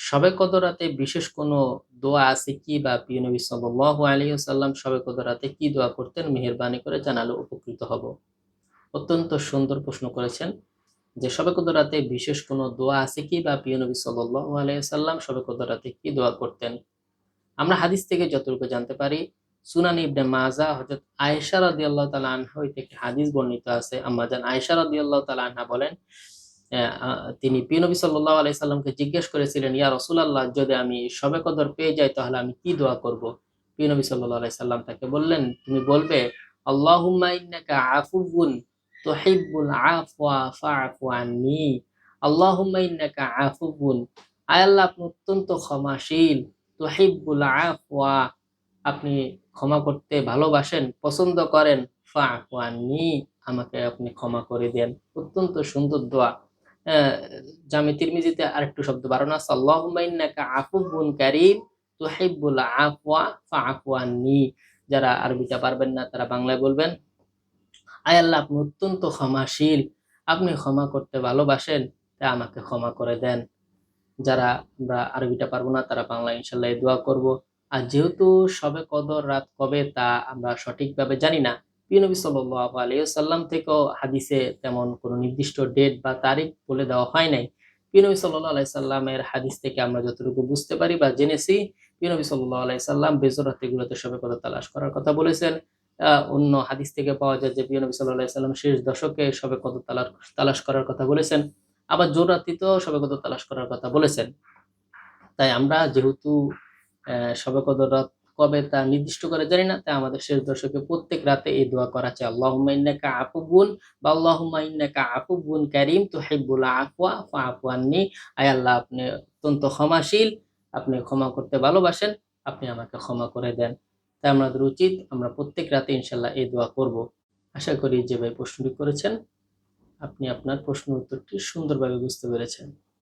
শবে কদর রাতে বিশেষ কোনো দোয়া আছে কি, বা প্রিয় নবী সাল্লাল্লাহু আলাইহি ওয়াসাল্লাম শবে কদর রাতে কি দোয়া করতেন, মেহেরবানি করে জানালে উপকৃত হব। অত্যন্ত সুন্দর প্রশ্ন করেছেন যে শবে কদর রাতে বিশেষ কোনো দোয়া আছে কি, বা প্রিয় নবী সাল্লাল্লাহু আলাইহি ওয়াসাল্লাম শবে কদর রাতে কি দোয়া করতেন। আমরা হাদিস থেকে যতটুকু জানতে পারি, সুনান ইবনে মাজা হযরত আয়েশা রাদিয়াল্লাহু তাআলা আনহা হইতে একটি হাদিস বর্ণিত আছে। আম্মাজান আয়েশা রাদিয়াল্লাহু তাআলা আনহা বলেন, তিনি প্রিয় নবী সাল্লাল্লাহু আলাইহি সাল্লামকে জিজ্ঞেস করেছিলেন, ইয়া রাসূলুল্লাহ, যদি আমি শবে কদর পেয়ে যাই তাহলে আমি কি দোয়া করব? প্রিয় নবী সাল্লাল্লাহু আলাইহি সাল্লাম তাকে বললেন, তুমি বলবে, আল্লাহুম্মা ইন্নাকা আফুউন তুহিব্বুল আফওয়া ফা'ফু আন্নী। আল্লাহুম্মা ইন্নাকা আফুউন, আয় আল্লাহ, আপনি অত্যন্ত ক্ষমাশীল, তুহিব্বুল আফওয়া, আপনি ক্ষমা করতে ভালোবাসেন, পছন্দ করেন, ফা'ফু আন্নী, আমাকে আপনি ক্ষমা করে দেন। অত্যন্ত সুন্দর দোয়া। জামে তিরমিজিতে আরেকটু শব্দ বাড়ানো আছে, আল্লাহুম্মা ইন্নাকা আফুউন কারীম তুহিব্বুল আফওয়া ফা'ফু আন্নী। যারা আরবিটা পারবেন না তারা বাংলায় বলবেন, আয় আল্লাহ, আপনি অত্যন্ত ক্ষমাশীল, আপনি ক্ষমা করতে ভালোবাসেন, তাই আমাকে ক্ষমা করে দেন। যারা আমরা আরবিটা পারবো না তারা বাংলায় ইনশাআল্লাহ এই দোয়া করব। আর যেহেতু শবে কদর রাত কবে তা আমরা সঠিকভাবে জানি না, প্রিয় নবী সাল্লাল্লাহু আলাইহি ওয়াসাল্লাম থেকেও হাদিসে তেমন কোনো নির্দিষ্ট ডেট বা তারিখ বলে দেওয়া হয় নাই। প্রিয় নবী সাল্লাল্লাহু আলাইহি সাল্লামের হাদিস থেকে আমরা যতটুকু বুঝতে পারি বা জেনেছি, প্রিয় নবী সাল্লাল্লাহু আলাইহি সাল্লাম বেজর রাতগুলোতে শবে কদর তালাশ করার কথা বলেছেন। অন্য হাদিস থেকে পাওয়া যায় যে প্রিয় নবী সাল্লাল্লাহু আলাইহি সাল্লাম শেষ দশকে শবে কদর তালাশ করার কথা বলেছেন। আবার জোর রাত্রিতেও শবে কদর তালাশ করার কথা বলেছেন। তাই আমরা যেহেতু শবে কদর রাত কবে তা নির্দিষ্ট করে জানি না, তাই আমাদের শেষ দশকে প্রত্যেক রাতে এই দোয়া করা চাই, আল্লাহুম্মা ইন্নাকা আফুউন বা আল্লাহুম্মা ইন্নাকা আফুউন কারীম তুহিব্বুল আফওয়া ফা'ফু আন্নী। আয় আল্লাহ, আপনি অত্যন্ত ক্ষমাশীল, আপনি ক্ষমা করতে ভালোবাসেন, আপনি আমাকে ক্ষমা করে দেন। তাই আমাদের উচিত আমরা প্রত্যেক রাতে ইনশাআল্লাহ এই দোয়া করব। আশা করি যে ভাই প্রশ্নটি করেছেন আপনি আপনার প্রশ্ন উত্তরটি সুন্দরভাবে বুঝতে পেরেছেন।